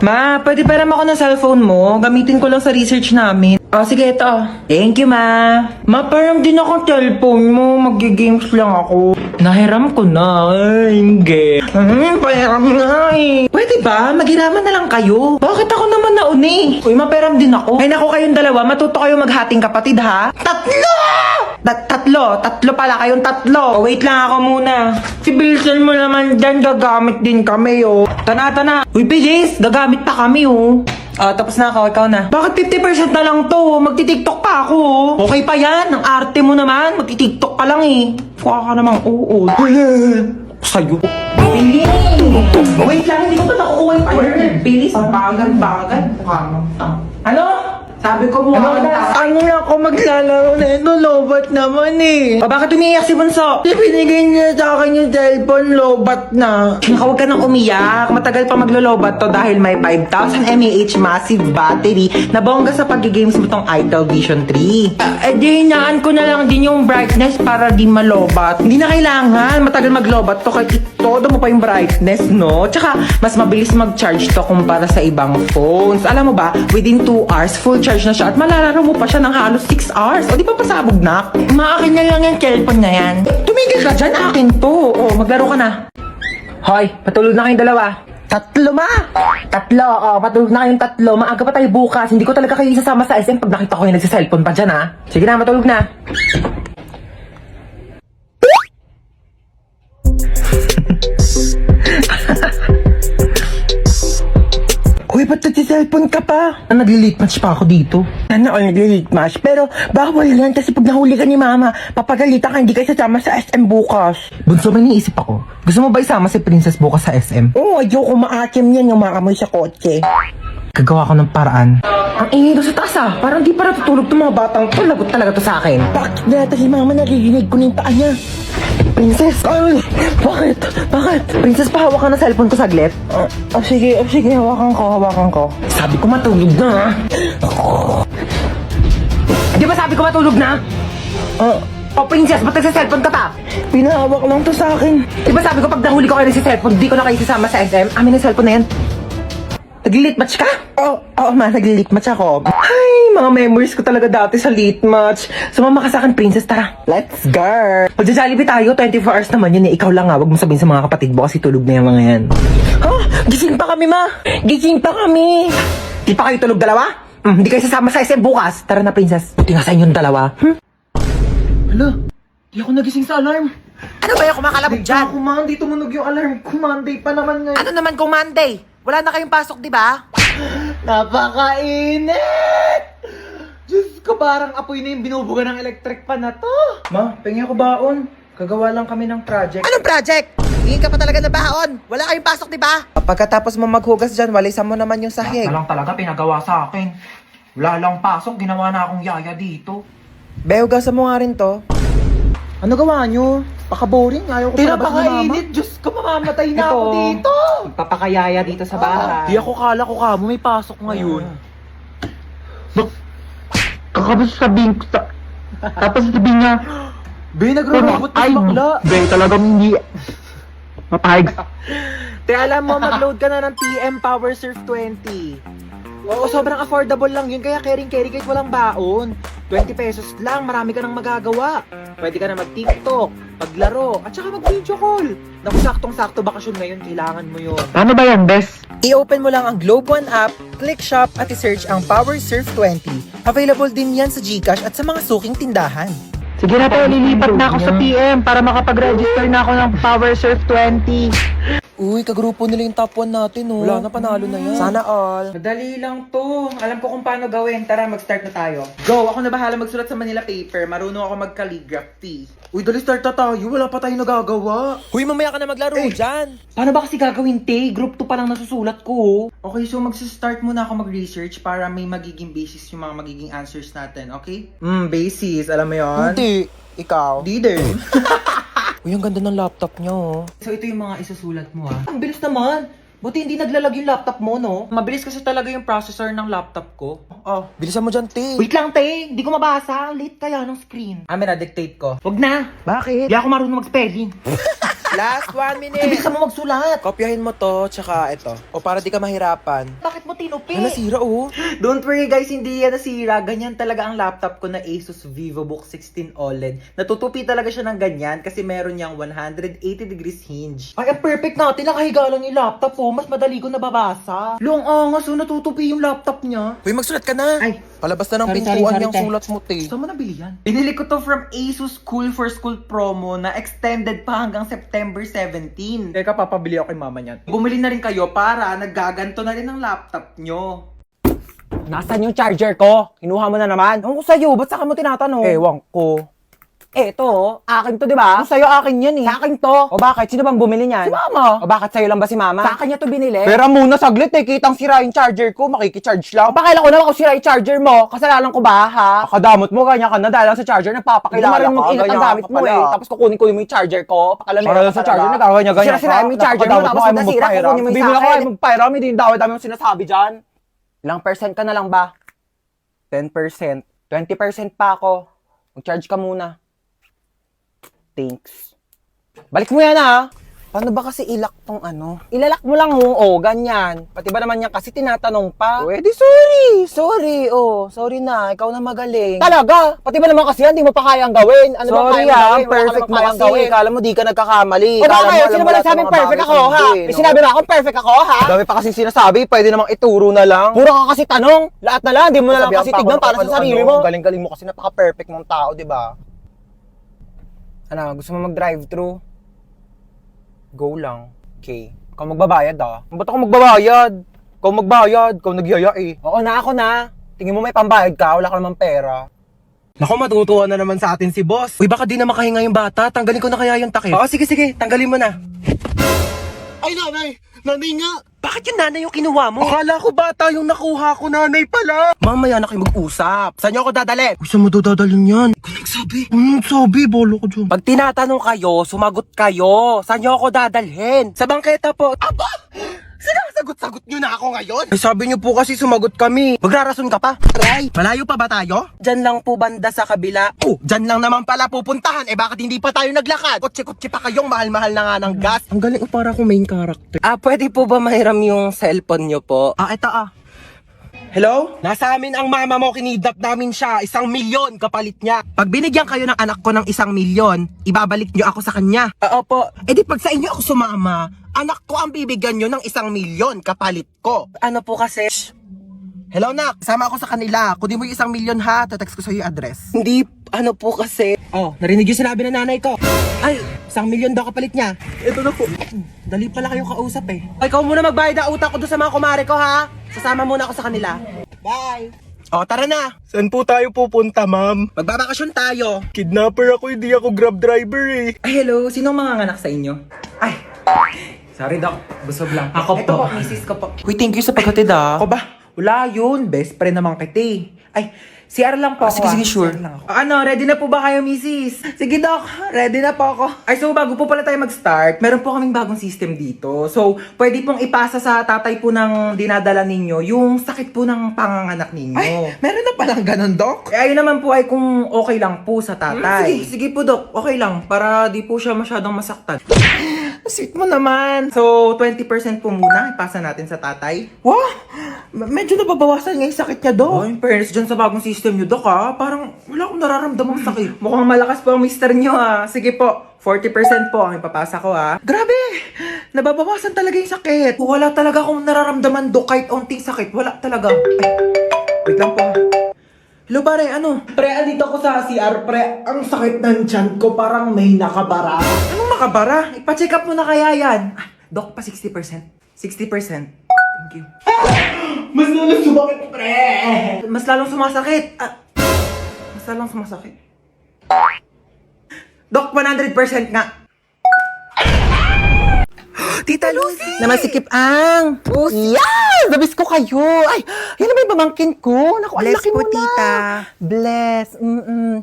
Ma, pwede pa naman ako ng cellphone mo? Gamitin ko lang sa research namin. Oh, sige, ito. Thank you, ma. Ma, parang din ako cellphone mo. Mag-games lang ako. Nahiram ko na. Ay, hindi. Pahiram na eh. Pwede ba? Maghiraman na lang kayo. Bakit ako naman nauni? Uy, maperam din ako. Ay, naku kayong dalawa. Matuto kayo maghating kapatid, ha? Tatlo! Tatlo pala kayong tatlo. Oh, wait lang ako muna. Si Bilson mo naman dyan, gagamit din kami, oh. Tana. Uy, bilis, gagamit pa kami, oh. Tapos na ako, ikaw na. Bakit 50% na lang to? Magti-tiktok pa ako, oh. Okay pa yan, ang arte mo naman. Magti-tiktok ka lang, eh. Kuha ka namang oo. Sa'yo. Bilis! Wait lang, hindi ko pa nakukuha yung word. Bilis, bagal. Ano? Sabi ko mo ano na ako maglalaro na ito, lobat naman eh. Bakit umiiyak si Bunso? Binigay niya sa akin yung cellphone, lobat na. Huwag ka nang umiyak. Matagal pa maglo-lobat to dahil may 5,000 mAh massive battery na bongga sa pag-games mo tong Itel Vision 3. Di hinaan ko na lang din yung brightness para di malobat. Hindi na kailangan matagal maglobat to kahit todo mo pa yung brightness, no? Tsaka mas mabilis mag-charge to kumpara sa ibang phones. Alam mo ba, within 2 hours, full charge na siya at malalaro mo pa siya ng halos 6 hours. O di pa pasabog na? Maakin na lang yung cellphone na yan. Tumigil ka dyan, akin to. O, maglaro ka na. Hoy, patulog na kayong dalawa. Tatlo, ma! Tatlo, patulog na kayong tatlo. Maaga pa tayo bukas. Hindi ko talaga kayo isasama sa SM pag nakita ko yung nagsiselfone pa dyan, ha? Sige na, matulog na. Uy, ba't nagsiselfone ka pa? Nagli-late match pa ako dito. Nagli-late match? Pero bawal yan kasi pag nahuli ka ni mama, papagalitan ka, hindi kayo sasama sa SM bukas. Bunso, may niisip ako. Gusto mo ba isama si Princess bukas sa SM? Oo, ayoko maakim yan yung makamoy sa kotse. Gagawa ko ng paraan. Ang ingay ko sa taas ah. Parang di pa natutulog itong mga batang to. Lagot talaga to sa akin. Bakit natin si mama naririnig ko ng paa niya? Princess! Ay! Bakit? Princess, pahawak ka ng cellphone ko saglit. Sige, hawakan ko. Sabi ko matulog na. Di ba sabi ko matulog na? Princess, ba't nagsa-cellphone ka pa? Pinahawak lang to sa akin. Di ba sabi ko pag nahuli ko kayo sa cellphone, di ko na kayo sasama sa SM? Amin yung cellphone na yan. Nag-late match ka? Oo, nag-late match ako. Ay, mga memories ko talaga dati sa late match. Sumama ka sa akin, Princess, tara. Let's go! Magja-Jollibee tayo, 24 hours naman yun eh. Ikaw lang nga, wag mo sabihin sa mga kapatid mo kasi tulog na yung mga yan. Gising pa kami, ma! Gising pa kami! Di pa kayo tulog dalawa? Hindi kayo sasama sa SM bukas. Tara na, Princess. Buti nga sa inyong dalawa. Hala, di ako nagising sa alarm. Ano ba yung kumakalabog dyan? Di tumunog yung alarm. Monday pa naman ngayon. Ano naman kung Monday? Wala na kayong pasok, di ba? Napakainit! Diyos ko, parang apoy na yung binubuga ng electric pan na to. Ma, pengi ako baon. Kagawa lang kami ng project. Anong project? Hingin ka pa talaga na baon. Wala kayong pasok, di ba? Pagkatapos mo maghugas dyan, walisan mo naman yung sahig. Wala lang talaga pinagawa sa akin. Wala lang pasok, ginawa na akong yaya dito. Hugasan mo nga rin to. Ano gawa nyo? Paka-boring, ayaw ko sa labas ni mama. Diyos ko, mamamatay na ako dito. Papakayaya dito sa bahay. Di ako kala ko kamo, may pasok ngayon. Kakabas sabihin ko sa... Tapos sabihin niya... Nagro-robot na si bakla. Talagang hindi... Mapahig. Alam mo, mag-load ka na ng TM Power Surf 20. Oo, sobrang affordable lang yun, kaya carry kahit walang baon. 20 pesos lang, marami ka nang magagawa. Pwede ka na mag-TikTok, maglaro, at saka mag-video call. Naku, saktong-sakto bakasyon ngayon, kailangan mo yun. Paano ba yan, Bes? I-open mo lang ang Globe One app, click shop at i-search ang Power Surf 20. Available din yan sa GCash at sa mga suking tindahan. Sige na po, lilipat na ako sa PM para makapag-register na ako ng Power Surf 20. Uy, kagrupo nila yung top 1 natin, oh. Wala na, panalo na yan. Sana all. Madali lang to. Alam ko kung paano gawin. Tara, mag-start na tayo. Go! Ako na bahala magsulat sa Manila paper. Marunong ako mag-calligraphy. Uy, dali start na tayo. Wala pa tayo nagagawa. Uy, mamaya ka na maglaro dyan. Paano ba kasi gagawin, te? Group 2 pa lang nasusulat ko. Okay, so mag-start muna ako mag-research para may magiging basis yung mga magiging answers natin, okay? Basis. Alam mo yon? Hindi. Ikaw? Di din. Uy, ang ganda ng laptop niyo, oh. So, ito yung mga isusulat mo, ah. Ang bilis naman. Buti hindi naglalag yung laptop mo, no? Mabilis kasi talaga yung processor ng laptop ko. Bilisan mo dyan, te. Wait lang, te. Hindi ko mabasa. Late kaya ng screen. May na-dictate ko. Wag na. Bakit? Di ako marunong mag-spelling. Last 1 minute. Bilis ka mo magsulat. Kopyahin mo to, tsaka ito. O para di ka mahirapan. Bakit mo tinupi? Ano, nasira oh. Don't worry guys, hindi yan nasira. Ganyan talaga ang laptop ko na Asus VivoBook 16 OLED. Natutupi talaga siya ng ganyan kasi meron niyang 180 degrees hinge. Ay, ang perfect natin. Nakahiga lang yung laptop oh. Mas madali ko nababasa. Long angas oh, natutupi yung laptop niya. Uy, magsulat ka na. Ay, Palabas na ng Sorry, pintuan sorry, yung te. sulat mo, te. Saan mo nabili yan? Binili ko to from Asus Cool for School promo na extended pa hanggang September 17. Teka, papabili ako kay mama niyan. Bumili na rin kayo para naggaganto na rin ang laptop nyo. Nasaan yung charger ko? Kinuha mo na naman? Ewan ko sa'yo, ba't saka mo tinatanong? Ewan ko. Ito, akin to, di ba? Kung sa'yo, akin yan eh. Sa akin to. O bakit? Sino bang bumili niyan? Si mama. O bakit sa'yo lang ba si mama? Sa akin niya to binili. Pero muna saglit eh, kitang sira yung charger ko, makikicharge lang. O pakailan ko naman kung sira yung charger mo. Kasalanan ko ba, ha? Akadamot mo, ganyan ka na dahil lang sa charger, nagpapakilala ka. Hindi mo ingat ang gamit mo eh. Tapos kukunin ko yung charger ko. Pakalamera ka sa charger, nagkakanya-ganyan ka. Sira mo yung charger mo, tapos nasira, kukunin mo yung sa akin. Magpairam, hindi yung dami yung sinasabi dyan. Ilang percent ka na lang ba? 10%. 20% pa ako. Mag-charge ka muna. Thanks. Balik mo yan ha. Paano ba kasi ilak tong ano? Ilalak mo lang ganyan. Pati ba naman yan kasi tinatanong pa? Pwede, sorry, sorry na, ikaw na magaling. Talaga? Pati ba naman kasi yan, di mo pa kayang gawin? Ano ba kayang gawin? perfect mo kasi. Kala mo di ka nagkakamali. O bakit? Sino ba nagsabing perfect ako, ha? May sinabi ba akong perfect ako, ha? Dami pa kasi sinasabi, pwede namang ituro na lang. Puro ka kasi tanong, lahat na lang, di mo na lang kasi tignan para sa sarili mo. Galing-galing mo kasi napaka-perfect mong tao, di ba? Ano, gusto mo mag-drive-thru? Go lang. Okay. Ikaw magbabayad ah. Ba't ako magbabayad? Ikaw magbayad. Ikaw nagyaya eh. Oo na, ako na. Tingin mo may pambayad ka, wala ka naman pera. Naku, matutuwa na naman sa atin si boss. Uy, baka di na makahinga yung bata. Tanggalin ko na kaya yung takip. Oo, sige, tanggalin mo na. Ay, nanay! Nanay nga! Bakit yung nanay yung kinuha mo? Akala ko bata yung nakuha ko, nanay pala. Mamaya na kayo mag-usap. Saan niyo ako dadalhin? Uy, saan mo dadalhin yan? Ikaw nagsabi. Nagsabi, bolo ko dyan. Pag tinatanong kayo, sumagot kayo. Saan niyo ako dadalhin? Sa bangketa po. Aba! Sinasagot-sagot niyo na ako ngayon? Ay, sabi niyo po kasi sumagot kami. Magrarason ka pa? Aray! Malayo pa ba tayo? Diyan lang po banda sa kabila. Oh, diyan lang naman pala pupuntahan. Eh bakit hindi pa tayo naglakad? Kotse-kotse pa kayong mahal-mahal na nga ng gas. Ang galing, para akong main character. Pwede po ba mahiram yung cellphone niyo po? Ito Hello? Nasa amin ang mama mo, kinidnap namin siya. 1 milyon kapalit niya. Pag binigyan kayo ng anak ko ng 1 milyon, ibabalik niyo ako sa kanya. Opo. Eh di pag sa inyo ako sumama, anak ko ang bibigyan niyo ng 1 milyon kapalit ko. Ano po kasi? Hello nak, sama ako sa kanila. Kunin mo yung 1 milyon ha, tatext ko sa yung address. Hindi, ano po kasi? Oh, narinig yung sinabi ng nanay ko. Ay, 1 milyon daw kapalit niya. Ito na po. Dali pala kayong kausap eh. Ikaw muna magbayad ang utak ko doon sa mga kumare ko ha. Sasama muna ako sa kanila. Bye! O, tara na! Saan po tayo pupunta, ma'am? Magbabakasyon tayo! Kidnapper ako, hindi ako grab driver eh. Ay, hello. Sinong manganganak sa inyo? Ay, sorry, Doc. Busog lang. Ako Ito po, misis ko po. Uy, thank you sa paghatid ah. Ako ba? Wala yun. Best friend naman kita eh. Ay, CR lang po ako. sige, sure. CR lang ako. Ano, ready na po ba kayo, misis? Sige, Doc. Ready na po ako. Ay, so bago po pala tayo mag-start, meron po kaming bagong system dito. So, pwede pong ipasa sa tatay po ng dinadala ninyo yung sakit po ng panganganak ninyo. Ay, meron na palang ganun, Doc? Eh, ayun naman po ay kung okay lang po sa tatay. Sige po, Doc. Okay lang. Para di po siya masyadong masaktan. Sweet mo naman. So, 20% po muna ipasa natin sa tatay. Wow! Medyo nababawasan nga yung sakit niya, Doc. Oh, in fairness dyan sa bagong system nyo, Doc, ha? Parang wala akong nararamdamang sakit. Mukhang malakas po ang mister nyo, ha? Sige po, 40% po ang ipapasa ko, ha? Grabe! Nababawasan talaga yung sakit. Wala talaga akong nararamdaman, Doc, kahit onting sakit. Wala talaga. Ay, wait lang po, ha? Hello, pare, ano? Pre, andito ako sa CR, pre. Ang sakit ng tiyan ko, parang may nakabara. Anong makabara? Ipa-check up mo na kaya yan. Doc, pa 60%. 60%. Thank you. Mas lalo sumakit, pre. Mas lalong sumasakit. Mas lalong sumasakit. Doc, 100% nga. Tita Lucy! Namasikip ang! Yes! Nabis ko kayo! Ay, yan na ba yung pamangkin ko? Naku, ang Bless laki po, mo na! tita. Bless!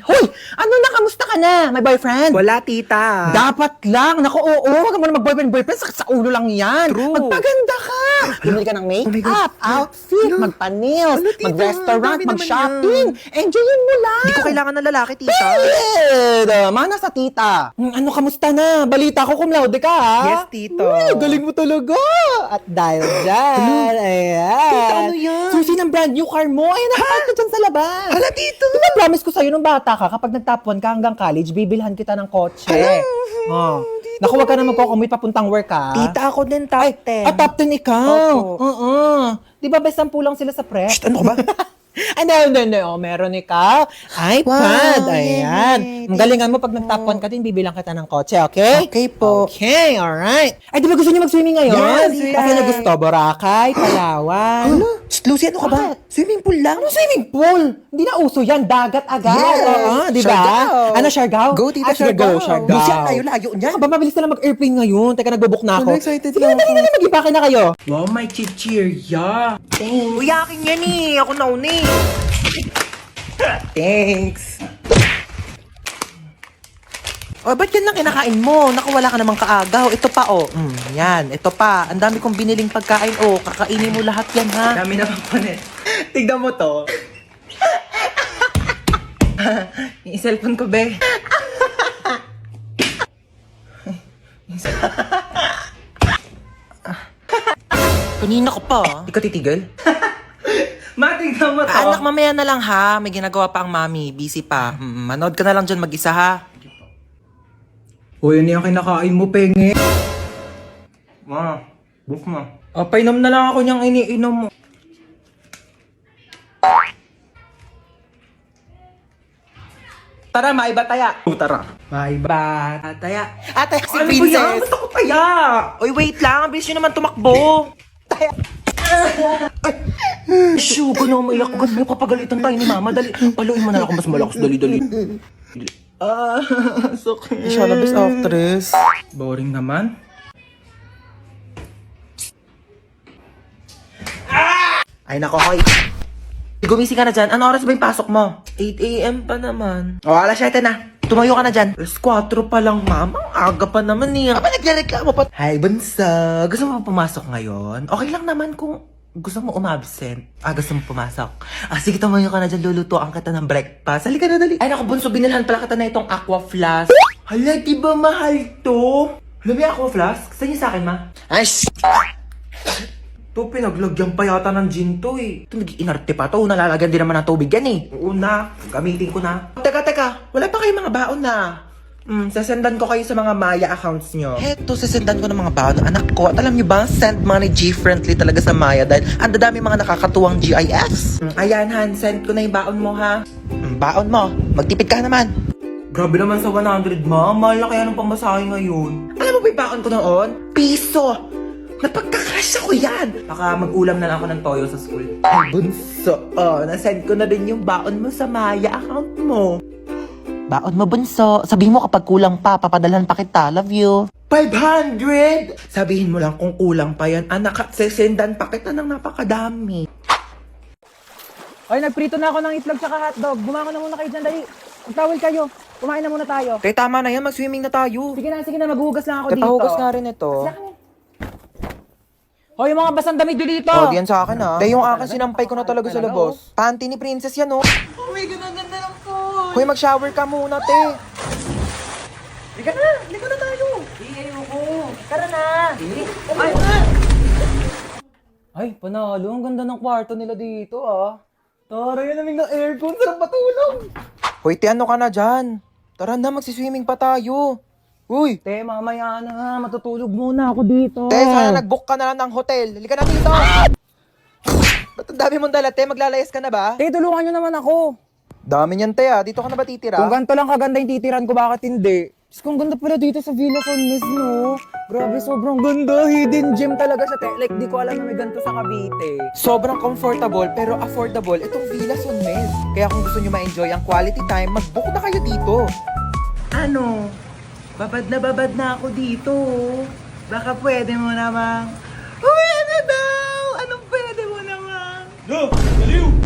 Hoy! Ano na? Kamusta ka na? May boyfriend? Wala, tita. Dapat lang! Naku, oo! Huwag ka muna mag-boyfriend. Sakit sa ulo lang yan! True. Magpaganda ka! Bumili ka ng Oh my make-up, God. outfit, Ano? magpa-nails, Ano, tita? mag-restaurant, Dami naman mag-shopping! Enjoyin mo lang! Hindi ko kailangan ng lalaki, tita. Pwede! Mana sa tita. Ano, kamusta na? Balita ko cum laude ka, ha? Yes, tito. Uy, galing mo talaga. At dahil dyan, ayan. Tita, ano yan? Susi ng brand new car mo. Ayan, nakapark ka dyan sa labas. Hala, tito. Diba, promise ko sa'yo nung bata ka, kapag nag-top 1 ka hanggang college, bibilhan kita ng kotse. Oh. Naku, wag ka na magko-commute papuntang work, ha? Tita, ako din top 10. Top 10 ikaw. Opo. Oo. Di ba, best 10 lang sila sa prep? Ano ka ba? Hindi. Oh, meron ikaw. iPad. Wow, Ayan. yay. Ang galingan mo, pag nag-top 1 ka din, bibilang kita ng kotse, okay? Okay po. Okay, alright. Ay, di ba gusto niyo mag-swimming ngayon? Yes, Kasi yes. na gusto, Boracay, Palawan. Lucy, ano ka ba? Swimming pool lang? Ano swimming pool? Hindi na uso yan, dagat agad. Yes. Oo, di ba? Siargao. Ano, Siargao? Go, tita, Sige, Siargao. go, Siargao. Lucy, ang layo-layo niyan. Ano ba, mabilis na lang mag-airplane ngayon. Teka, nagbo-book na ako. Ano, excited Sige, na ako. dali, mag-ibake na kayo. Wow, may chichirya. Uy, akin yan eh. Ako nauna eh. Thanks. O, ba't yan lang kinakain mo? Naku, wala ka namang kaagaw. Ito pa, oh. Yan, ito pa. Ang dami kong biniling pagkain, oh. Kakainin mo lahat yan, ha? Dami na bang panet. Tignan mo to. Yung cellphone ko, be. Kanina ka pa, Di ka titigil? Ma, tignan mo to. Anak, mamaya na lang, ha? May ginagawa pa ang mami. Busy pa. Manood ka na lang dyan mag-isa, ha? Uy, ano yung kinakain mo, penge? Ma, book mo. Painom na lang ako niyang iniinom mo. Tara, maiba taya. Tara. Bye, Ba, taya. Atay, si Ano ba yan? Princess. Gusto ko taya. Uy, wait lang. Ang bilis nyo naman tumakbo. Shoo, gano'n maiyak. Gano'n kapagalitan tayo ni mama. Dali, paluin mo na ako mas malakas. Dali. Sakit. Siya na best actress. Boring naman. Ay, nako, hoy. Gumising ka na dyan. Ano oras ba yung pasok mo? 8 a.m. pa naman. O, alas 7 na. Tumayo ka na dyan. Alas 4 pa lang, mama. Ang aga pa naman eh. Aba, nagreklamo pa. Hi, bunso. Gusto mo pumasok ngayon? Okay lang naman kung gusto mo umabsent. Gusto mo pumasok. Sige, tumayo ka na dyan. Lulutuan kita ng breakfast. Halika na, dali. Ay, naku, bunso. Binilhan pala kita na itong aqua flask. Hala, di ba mahal to? Hala, may aqua flask? Saan niya sa akin, ma? Ay, To, pinaglagyan pa yata ng gin to eh. ito, nag-inarte pa to. Nalalagyan din naman ng tubig yan eh. Oo na, gamitin ko na. Teka. Wala pa kayong mga baon na. Sasendan ko kayo sa mga Maya accounts nyo. Heto, sasendan ko ng mga baon ng anak ko. At alam niyo ba, send money G-friendly talaga sa Maya dahil ang dadami mga nakakatuwang GIFs. Ayan, Han, send ko na yung baon mo, ha? Baon mo, magtipid ka naman. Grabe naman sa 100, ma. Mahal na kaya ng pamasahe ngayon. Alam mo ba yung baon ko noon? Piso! Napagkakasya ko yan! Baka mag-ulam na lang ako ng toyo sa school. Ay, bunso, nasend ko na din yung baon mo sa Maya account mo. Baon mo, bunso. Sabihin mo kapag kulang pa, papadalhan pa kita. Love you. 500! Sabihin mo lang kung kulang pa yan. Anak, sesendan pa kita ng napakadami. Ay, nagprito na ako ng itlog tsaka hotdog. Bumako na muna kayo dyan, dali. Magtawil kayo. Kumain na muna tayo. Kaya tama na yan, mag-swimming na tayo. Sige na, maghuhugas lang ako dito. Pahugas nga rin ito. Hoy, yung mga basang damit nyo dito. Oh, diyan sa akin ha. Yung akin, sinampay ko na talaga sa labos. Panty ni Princess yan, oh. Oh my God, ang ganda ng phone! Hoy, mag-shower ka muna, te. Liga na tayo! Tara na. Ay, panalo. Ang ganda ng kwarto nila dito, ah. Tara, yan naming ng aircon. Sarap matulog. Hoy, te, ano ka na dyan? Tara na, magsiswimming pa tayo. Uy, Te, mamaya na. Matutulog muna ako dito. te, sana nag-book ka na lang ng hotel. Halika na dito. Ba't ang dami mong dala, te? Maglalayas ka na ba? Te, tulungan nyo naman ako. Dami niyan, te, Dito ka na ba titira? Kung ganito lang kaganda yung titiran ko, bakit hindi? Diyos ko, ang ganda pala dito sa Villa San Mes, no? Grabe, sobrang ganda. Hidden gem talaga siya, te. Like, di ko alam na may ganito sa Cavite. Sobrang comfortable pero affordable itong Villa San Mes. Kaya kung gusto nyo ma-enjoy ang quality time, mag-book na kayo dito. Ano? Babad na ako dito. Baka pwede mo namang... Uwi na daw! Anong pwede mo naman? No! Baliw!